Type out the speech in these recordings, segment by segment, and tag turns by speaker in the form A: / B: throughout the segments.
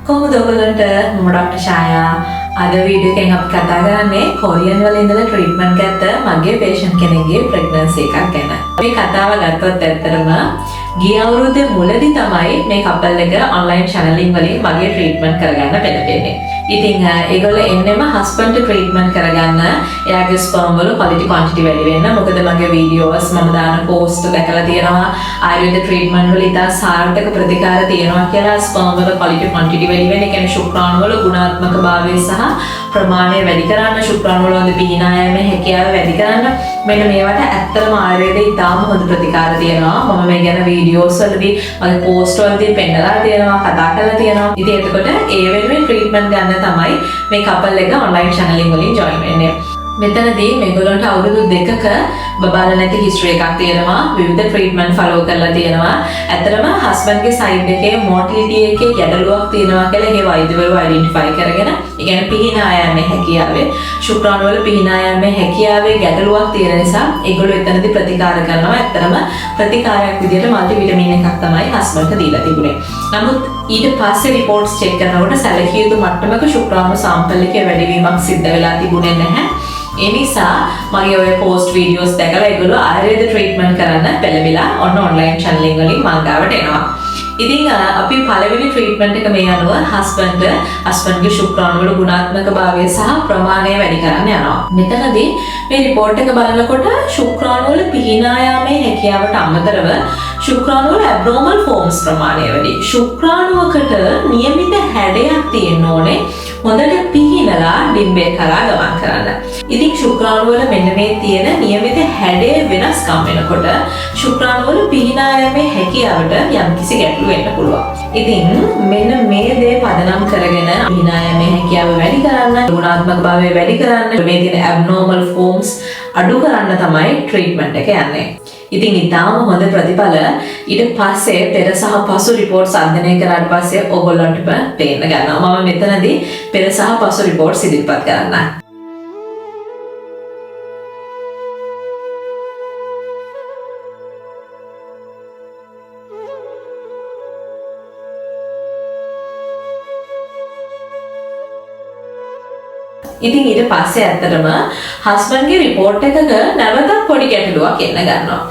A: කොහොමද ඔයගලන්ට මම ඩොක්ටර් ෂායා අද වීඩියෝ එකෙන් අපි කතා කරන්නේ කොරියන් වල ඉඳලා ට්‍රීට්මන්ට් ගත්ත මගේ පේෂන්ට් කෙනෙක්ගේ ප්‍රෙග්නන්සි එකක් ගැන. මේ කතාව ගත්තොත් ඇත්තටම ගිය අවුරුද්දේ මුලදී තමයි මේ කපල් එක ඔන්ලයින් චැනලින් වලින් මගේ ට්‍රීට්මන්ට් කරගන්න පෙළඹෙන්නේ. ඉතින් ඒගොල්ලෝ එන්නෙම හස්බන්ඩ් ට්‍රීට්මන්ට් කරගන්න එයාගේ ස්පර්ම් වල ක්වොලිටි ක්වොන්ටිටි වැඩි වෙන්න. මොකද මගේ වීඩියෝස් මම දාන පෝස්ට් දැකලා තියෙනවා ආයුර්වේද ට්‍රීට්මන්ට් වල ඉතා සාර්ථක ප්‍රතිකාර තියෙනවා කියලා ස්පර්ම් වල ක්වොලිටි ක්වොන්ටිටි වැඩි වෙන්න. ඒ කියන්නේ ශුක්‍රාණු වල ගුණාත්මක භාවය සහ ප්‍රමාණය වැඩි කරන්න, ශුක්‍රාණු වල හොඳ පිහිනායමේ හැකියාව වැඩි කරන්න මෙන්න මේවට ඇත්තටම ආයුර්වේදයේ ඉතාම හොඳ ප්‍රතිකාර තියෙනවා. මම මේ ගැන වීඩියෝස් වලදී මගේ පෝස්ට් වලදී පෙන්නලා තියෙනවා, කතා කරලා තියෙනවා. ඉතින් එතකොට ඒ වෙනුවෙන් ට්‍රීට්මන්ට් ගන්න තමයි මේ කපල් එක ඔන්ලයින් channel වලින් join වෙන්නේ. මෙතනදී මේගොල්ලන්ට අවුරුදු 2ක බබාලා නැති history එකක් තියෙනවා. විවිධ treatment follow කරලා තියෙනවා. ඇත්තටම husband ගේ side එකේ motility එකේ ගැටලුවක් තියෙනවා කියලා ඒ වෛද්‍යවරු identify කරගෙන, ඒ කියන්නේ පිහිනායන්නේ හැකියාවේ, ශුක්‍රාණු වල පිහිනායන්නේ හැකියාවේ ගැටලුවක් තියෙන නිසා ඒගොල්ලෝ එතනදී ප්‍රතිකාර කරනවා. ඇත්තටම ප්‍රතිකාරයක් විදියට multi vitamin එකක් තමයි husbandට දීලා තිබුණේ. නමුත් ඊට පස්සේ reports check කරනකොට සැලකිය යුතු මට්ටමක ශුක්‍රාණු sample එකේ වැඩිවීමක් සිද්ධ වෙලා තිබුණේ නැහැ. ඒ නිසා මගේ ඔය පෝස්ට් වීඩියෝස් දැකලා ඒගොල්ලෝ ආයුර්වේද ට්‍රීට්මන්ට් කරන්න පෙළඹිලා ඔන්ලයින් channel වලින් මං ගාවට එනවා. ඉතින් අපි පළවෙනි ට්‍රීට්මන්ට් එක මේ අනුව හස්බන්ඩ්ගේ ශුක්‍රාණු වල ගුණාත්මක භාවය සහ ප්‍රමාණය වැඩි කරන්න යනවා. මෙතනදී මේ report එක බලනකොට ශුක්‍රාණු වල පිහිනායාමේ හැකියාවට අමතරව ශුක්‍රාණු වල abnormal forms ප්‍රමාණය වැඩි. ශුක්‍රාණුවකට નિયમિત හැඩයක් තියෙන්න ඕනේ හොඳට පිහිනලා ඩිම්බේ කරා ගමන් කරන්න. ඉතින් ශුක්‍රාණු වල මෙන්න මේ තියෙන નિયમિત හැඩයේ වෙනස්කම් වෙනකොට ශුක්‍රාණු වල පිහිනායමේ හැකියාවට යම්කිසි ගැටලු වෙන්න පුළුවන්. ඉතින් මෙන්න මේ දේ පදනම් කරගෙන පිහිනායමේ හැකියාව වැඩි කරන්න, ගුණාත්මක භාවය වැඩි කරන්න, මේ තියෙන abnormal forms අඩු කරන්න තමයි ට්‍රීට්මන්ට් එක යන්නේ. ඉතින් ඊටාම හොඳ ප්‍රතිඵල ඊට පස්සේ පෙර සහ පසු රිපෝට්ස් අධ්‍යයනය කරාට පස්සේ ඔයගොල්ලන්ට පේන්න ගන්නවා. මම මෙතනදී පෙර සහ පසු රිපෝට්ස් ඉදිරිපත් කරන්නම්. ඉතින් ඊට පස්සේ ඇත්තටම හස්බන්ඩ්ගේ රිපෝට් එකක නැවතත් පොඩි ගැටලුවක් එන්න ගන්නවා.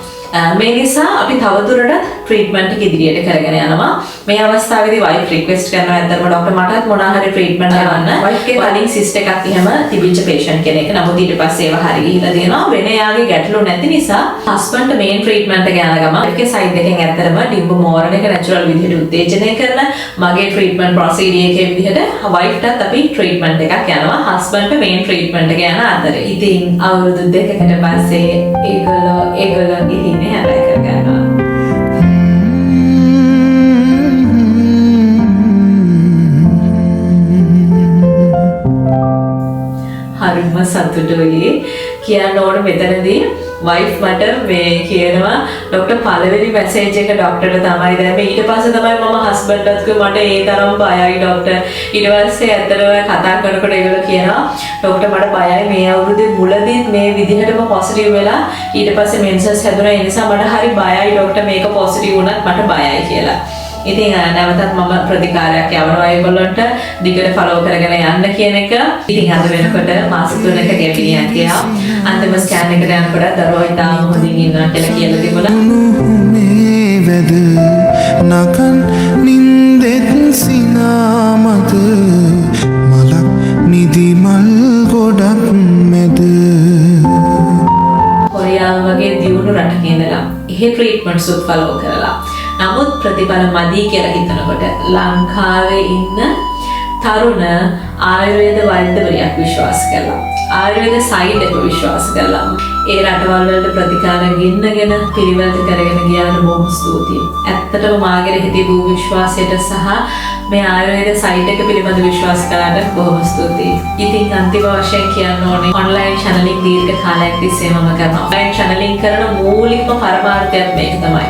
A: මේ නිසා අපි තවදුරටත් ට්‍රීට්මන්ට් එක ඉදිරියට කරගෙන යනවා. මේ අවස්ථාවේදී වයිෆ් රික්වෙස්ට් කරනවා ඇත්තටම ડોක්ටර් මටත් මොනවා හරි ට්‍රීට්මන්ට් කරන්න. වයිෆ්ගේ කලින් සිස්ට් එකක් එහෙම තිබිච්ච පේෂන්ට් කෙනෙක්. නමුත් ඊට පස්සේ ඒවා හරි ගිහිලා තියෙනවා. වෙන යාගේ ගැටලු නැති නිසා හස්බන්ඩ් මේන් ට්‍රීට්මන්ට් එක යන ගමන් ඒකේ සයිඩ් එකෙන් ඇත්තටම ඩිම්බ මෝරණ එක නැචරල් විදිහට උත්තේජනය කරන මගේ ට්‍රීට්මන්ට් ප්‍රොසීඩියර් එකේ විදිහට වයිෆ්ටත් අපි ට්‍රීට්මන්ට් එකක් යනවා. හස්බන්ඩ්ට මේන් ට්‍රීට්මන්ට් එක යන අතරේ. ඉතින් අවුරුදු 2කට පස්සේ ඒගොල්ලෝ ගිහින් හැබැයි කරගන්නවා. හරිම සතුටුයි කියන්න ඕන. මෙතනදී වයිෆ් මට මේ කියනවා ડોක්ටර් පළවෙනි මැසේජ් එක ડોක්ටර්ට තමයි දැම්මේ. ඊට පස්සේ තමයි මම හස්බන්ඩ්ටත් කිව්වා මට ඒ තරම් බයයි ડોක්ටර්. ඊට පස්සේ ඇත්තටම කතා කරනකොට ඒගොල්ලෝ කියනවා ડોක්ටර් මට බයයි මේ අවුරුද්දේ මුලදී මේ විදිහටම පොසිටිව් වෙලා ඊට පස්සේ මෙන්සස් හැදුණා. ඒ නිසා මට හරි බයයි ડોක්ටර් මේක පොසිටිව් වුණත් මට බයයි කියලා. ඉතින් නැවතත් මම ප්‍රතිකාරයක් යවනවා ඒගොල්ලන්ට දිගට ෆලෝ කරගෙන යන්න කියන එක. ඉතින් අද වෙනකොට මාස 3ක ගැපිනියක් ගියා. අන්තිම ස්කෑන් එකට යනකොට දරුවා ඉතාම හොඳින් ඉන්නවා කියලා කියලා තිබුණා.
B: මේ වැද නකන් නින්දෙත් සිනාමද මලක් නිදි මල් ගොඩක් මැද.
A: කොරියාව වගේ දියුණු රටක ඉඳලා එහෙ ට්‍රීට්මන්ට්ස් උත් ෆලෝ කරලා නමුත් ප්‍රතිඵල මදි කියලා හිතනකොට ලංකාවේ ඉන්න තරුණ ආයුර්වේද වෛද්‍යවරියක් විශ්වාස කළා. ආයුර්වේද සයිඩ් එක විශ්වාස කළා. ඒ රටවල් වලට ප්‍රතිකාර ගෙන්නගෙන පිළිවෙලට කරගෙන ගියාට බොහොම ස්තුතියි. ඇත්තටම මාගේ හිතේ විශ්වාසයට සහ මේ ආයුර්වේද සයිට් එක පිළිබඳ විශ්වාස කළාට බොහොම ස්තුතියි. ඉතින් අන්තිම වශයෙන් කියන්න ඕනේ ඔන්ලයින් channel දීර්ඝ කාලයක් තිස්සේ මම කරනවා. ඔන්ලයින් channel කරන මූලිකම පරමාර්ථයක් මේක තමයි.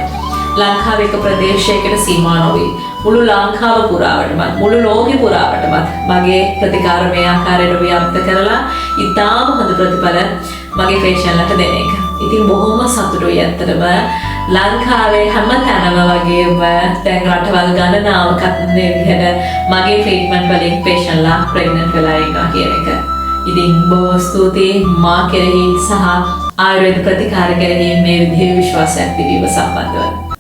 A: ලංකාවේ එක ප්‍රදේශයකට සීමා නොවි මුළු ලංකාව පුරාවටමත් මුළු ලෝකෙ පුරාවටමත් මගේ ප්‍රතිකාර මේ ආකාරයට ව්‍යාප්ත කරලා ඉතාම හොඳ ප්‍රතිඵල මගේ පේෂන්ට්ලට දෙන එක. ඉතින් බොහොම සතුටුයි ඇත්තටම ලංකාවේ හැම තැනම වගේම දැන් රටවල් ගණනාවක මේ විදිහට මගේ ට්‍රීට්මන්ට් වලින් පේෂන්ට්ලා ප්‍රෙග්නන්ට් වෙලා ඉන්නවා කියන එක. ඉතින් බොහෝ ස්තුතියි මා කෙරෙහි සහ ආයුර්වේද ප්‍රතිකාර කෙරෙහි මේ විදිහේ විශ්වාසයක් තිබීම සම්බන්ධව.